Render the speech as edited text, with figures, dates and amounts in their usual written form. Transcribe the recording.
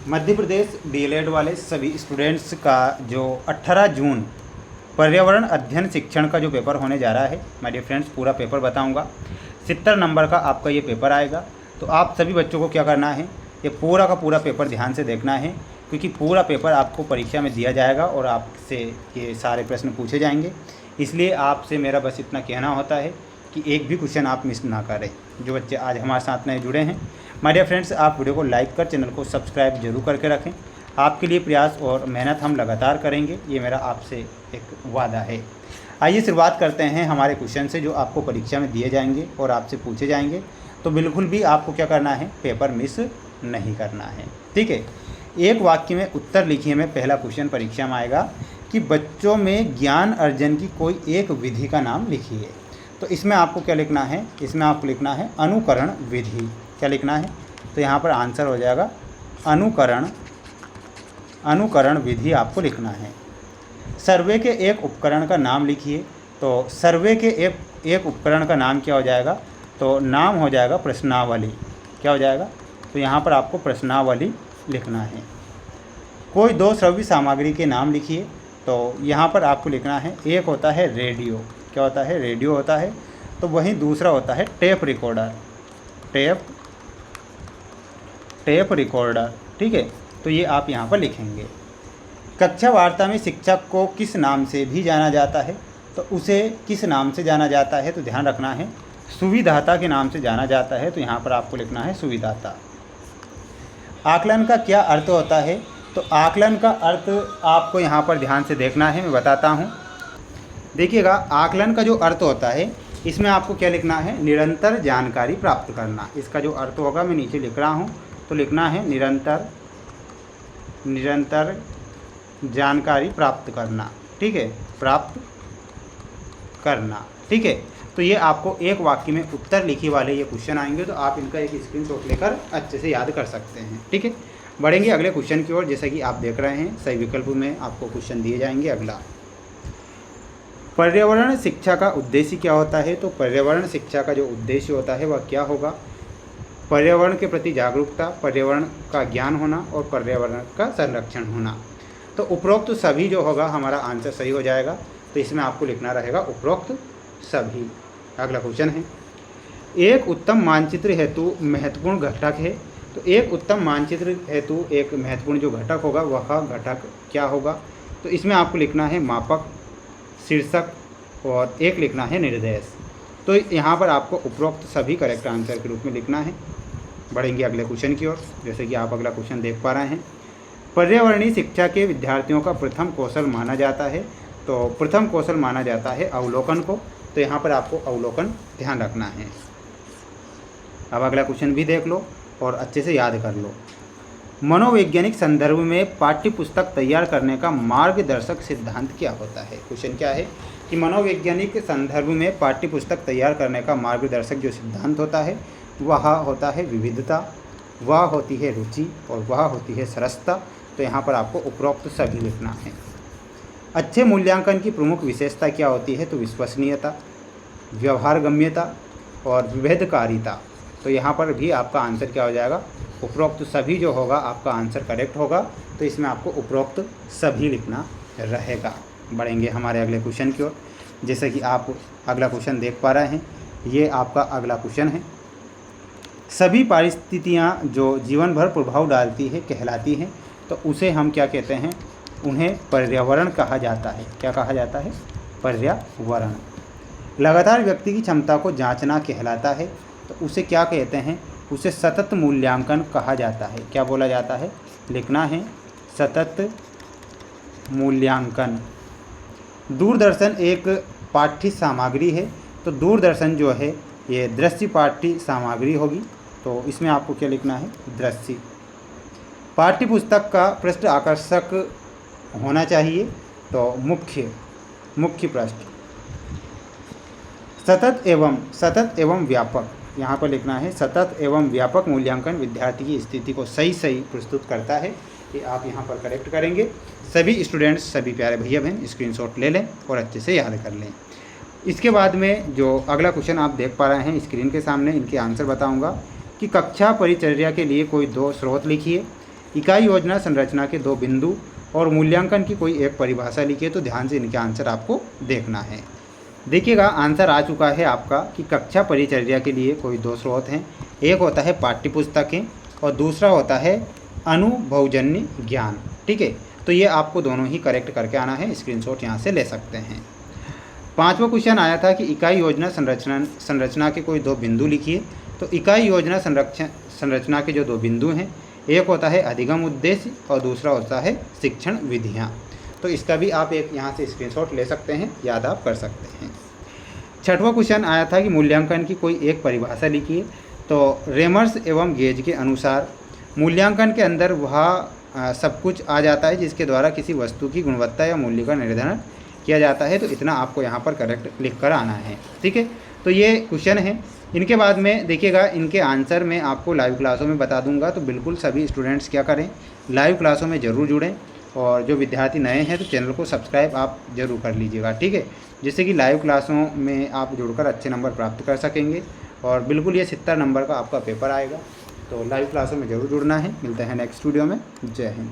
Madhya Pradesh DElEd वाले सभी students का जो 18 जून पर्यावरण अध्ययन शिक्षण का जो पेपर होने जा रहा है, माय डियर फ्रेंड्स, पूरा पेपर बताऊंगा। 70 नंबर का आपका ये पेपर आएगा। तो आप सभी बच्चों को क्या करना है, ये पूरा का पूरा पेपर ध्यान से देखना है, क्योंकि पूरा पेपर आपको परीक्षा में दिया जाएगा और आपसे ये सारे प्रश्न पूछे जाएंगे। इसलिए आपसे मेरा बस इतना कहना होता है कि एक भी क्वेश्चन आप मिस ना करें। जो बच्चे आज हमारे साथ नए जुड़े हैं, माय डियर फ्रेंड्स, आप वीडियो को लाइक कर चैनल को सब्सक्राइब जरूर करके रखें। आपके लिए प्रयास और मेहनत हम लगातार करेंगे, ये मेरा आपसे एक वादा है। आइए शुरुआत करते हैं हमारे क्वेश्चन से, जो आपको परीक्षा में दिए जाएंगे और आपसे पूछे जाएंगे। तो बिल्कुल भी आपको क्या करना है, पेपर मिस नहीं करना है, ठीक है। एक वाक्य में उत्तर लिखिए में पहला क्वेश्चन परीक्षा में आएगा कि बच्चों में ज्ञान अर्जन की कोई एक विधि का नाम लिखिए। तो इसमें आपको क्या लिखना है, इसमें आपको लिखना है अनुकरण विधि। क्या लिखना है, तो यहाँ पर आंसर हो जाएगा अनुकरण विधि आपको लिखना है। सर्वे के एक उपकरण का नाम लिखिए। तो सर्वे के एक उपकरण का नाम क्या हो जाएगा, तो नाम हो जाएगा प्रश्नावली। क्या हो जाएगा, तो यहाँ पर आपको प्रश्नावली लिखना है। कोई दो श्रव्य सामग्री के नाम लिखिए। तो यहाँ पर आपको लिखना है, एक होता है रेडियो। क्या होता है, रेडियो होता है। तो वहीं दूसरा होता है टेप रिकॉर्डर। टेप रिकॉर्डर, ठीक है। तो ये आप यहाँ पर लिखेंगे। कक्षा वार्ता में शिक्षक को किस नाम से भी जाना जाता है, तो उसे किस नाम से जाना जाता है, तो ध्यान रखना है सुविधाता के नाम से जाना जाता है। तो यहाँ पर आपको लिखना है सुविधाता। आकलन का क्या अर्थ होता है, तो आकलन का अर्थ आपको यहाँ पर ध्यान से देखना है, मैं बताता हूँ। देखिएगा, आकलन का जो अर्थ होता है, इसमें आपको क्या लिखना है, निरंतर जानकारी प्राप्त करना। इसका जो अर्थ होगा मैं नीचे लिख रहा हूँ, तो लिखना है निरंतर जानकारी प्राप्त करना, ठीक है, प्राप्त करना, ठीक है। तो ये आपको एक वाक्य में उत्तर लिखी वाले ये क्वेश्चन आएंगे, तो आप इनका एक स्क्रीनशॉट लेकर अच्छे से याद कर सकते हैं, ठीक है। बढ़ेंगे अगले क्वेश्चन की ओर। जैसा कि आप देख रहे हैं, सही विकल्प में आपको क्वेश्चन दिए जाएंगे। अगला, पर्यावरण शिक्षा का उद्देश्य क्या होता है, तो पर्यावरण शिक्षा का जो उद्देश्य होता है वह क्या होगा, पर्यावरण के प्रति जागरूकता, पर्यावरण का ज्ञान होना और पर्यावरण का संरक्षण होना। तो उपरोक्त सभी जो होगा हमारा आंसर सही हो जाएगा। तो इसमें आपको लिखना रहेगा उपरोक्त सभी। अगला क्वेश्चन है, एक उत्तम मानचित्र हेतु महत्वपूर्ण घटक है। तो एक उत्तम मानचित्र हेतु एक महत्वपूर्ण जो घटक होगा वह घटक क्या होगा, तो इसमें आपको लिखना है मापक, शीर्षक और एक लिखना है निर्देश। तो यहाँ पर आपको उपरोक्त सभी करेक्ट आंसर के रूप में लिखना है। बढ़ेंगे अगले क्वेश्चन की ओर। जैसे कि आप अगला क्वेश्चन देख पा रहे हैं, पर्यावरणीय शिक्षा के विद्यार्थियों का प्रथम कौशल माना जाता है। तो प्रथम कौशल माना जाता है अवलोकन को। तो यहाँ पर आपको अवलोकन ध्यान रखना है। अब अगला क्वेश्चन भी देख लो और अच्छे से याद कर लो। मनोवैज्ञानिक संदर्भ में पाठ्य पुस्तक तैयार करने का मार्गदर्शक सिद्धांत क्या होता है। क्वेश्चन क्या है कि मनोवैज्ञानिक संदर्भ में पाठ्य पुस्तक तैयार करने का मार्गदर्शक जो सिद्धांत होता है वह होता है विविधता, वह होती है रुचि और वह होती है सरसता। तो यहाँ पर आपको उपरोक्त सभी लिखना है। अच्छे मूल्यांकन की प्रमुख विशेषता क्या होती है, तो विश्वसनीयता, व्यवहारगम्यता और विभेदकारिता। तो यहाँ पर भी आपका आंसर क्या हो जाएगा, उपरोक्त सभी जो होगा आपका आंसर करेक्ट होगा। तो इसमें आपको उपरोक्त सभी लिखना रहेगा। बढ़ेंगे हमारे अगले क्वेश्चन की ओर। जैसे कि आप अगला क्वेश्चन देख पा रहे हैं, ये आपका अगला क्वेश्चन है। सभी परिस्थितियाँ जो जीवन भर प्रभाव डालती है कहलाती हैं। तो उसे हम क्या कहते हैं, उन्हें पर्यावरण कहा जाता है। क्या कहा जाता है, पर्यावरण। लगातार व्यक्ति की क्षमता को जांचना कहलाता है। तो उसे क्या कहते हैं, उसे सतत मूल्यांकन कहा जाता है। क्या बोला जाता है, लिखना है सतत मूल्यांकन। दूरदर्शन एक पाठ्य सामग्री है। तो दूरदर्शन जो है ये दृश्य पाठ्य सामग्री होगी। तो इसमें आपको क्या लिखना है, दृश्य। पाठ्य पुस्तक का पृष्ठ आकर्षक होना चाहिए। तो मुख्य पृष्ठ। सतत एवं व्यापक, यहाँ पर लिखना है सतत एवं व्यापक मूल्यांकन विद्यार्थी की स्थिति को सही प्रस्तुत करता है। ये आप यहाँ पर करेक्ट करेंगे। सभी स्टूडेंट्स, सभी प्यारे भैया बहन स्क्रीनशॉट ले लें और अच्छे से याद कर लें। इसके बाद में जो अगला क्वेश्चन आप देख पा रहे हैं स्क्रीन के सामने, इनके आंसर बताऊंगा कि कक्षा परिचर्या के लिए कोई दो स्रोत लिखिए। इकाई योजना संरचना के 2 बिंदु और मूल्यांकन की कोई एक परिभाषा लिखिए। तो ध्यान से इनके आंसर आपको देखना है। देखिएगा आंसर आ चुका है आपका कि कक्षा परिचर्या के लिए कोई 2 स्रोत हैं। एक होता है पाठ्यपुस्तकें और दूसरा होता है अनुभवजन्य ज्ञान। ठीक है, तो ये आपको दोनों ही करेक्ट करके आना है, स्क्रीनशॉट यहाँ से ले सकते हैं। 5वां क्वेश्चन आया था कि इकाई योजना संरचना के कोई 2 बिंदु लिखिए। तो इकाई योजना संरचना के जो 2 बिंदु हैं, एक होता है अधिगम उद्देश्य और दूसरा होता है शिक्षण विधियाँ। तो इसका भी आप एक यहाँ से स्क्रीनशॉट ले सकते हैं, याद आप कर सकते हैं। 6वां क्वेश्चन आया था कि मूल्यांकन की कोई एक परिभाषा लिखिए। तो रेमर्स एवं गेज के अनुसार मूल्यांकन के अंदर वह सब कुछ आ जाता है जिसके द्वारा किसी वस्तु की गुणवत्ता या मूल्य का निर्धारण किया जाता है। तो इतना आपको यहाँ पर करेक्ट लिख कर आना है। ठीक है, तो ये क्वेश्चन है। इनके बाद में देखिएगा इनके आंसर मैं आपको लाइव क्लासों में बता दूंगा। तो बिल्कुल सभी स्टूडेंट्स क्या करें, लाइव क्लासों में ज़रूर जुड़ें। और जो विद्यार्थी नए हैं तो चैनल को सब्सक्राइब आप ज़रूर कर लीजिएगा। ठीक है, जिससे कि लाइव क्लासों में आप जुड़कर अच्छे नंबर प्राप्त कर सकेंगे। और बिल्कुल ये 70 नंबर का आपका पेपर आएगा। तो लाइव क्लासों में ज़रूर जुड़ना है। मिलते हैं नेक्स्ट वीडियो में। जय हिंद।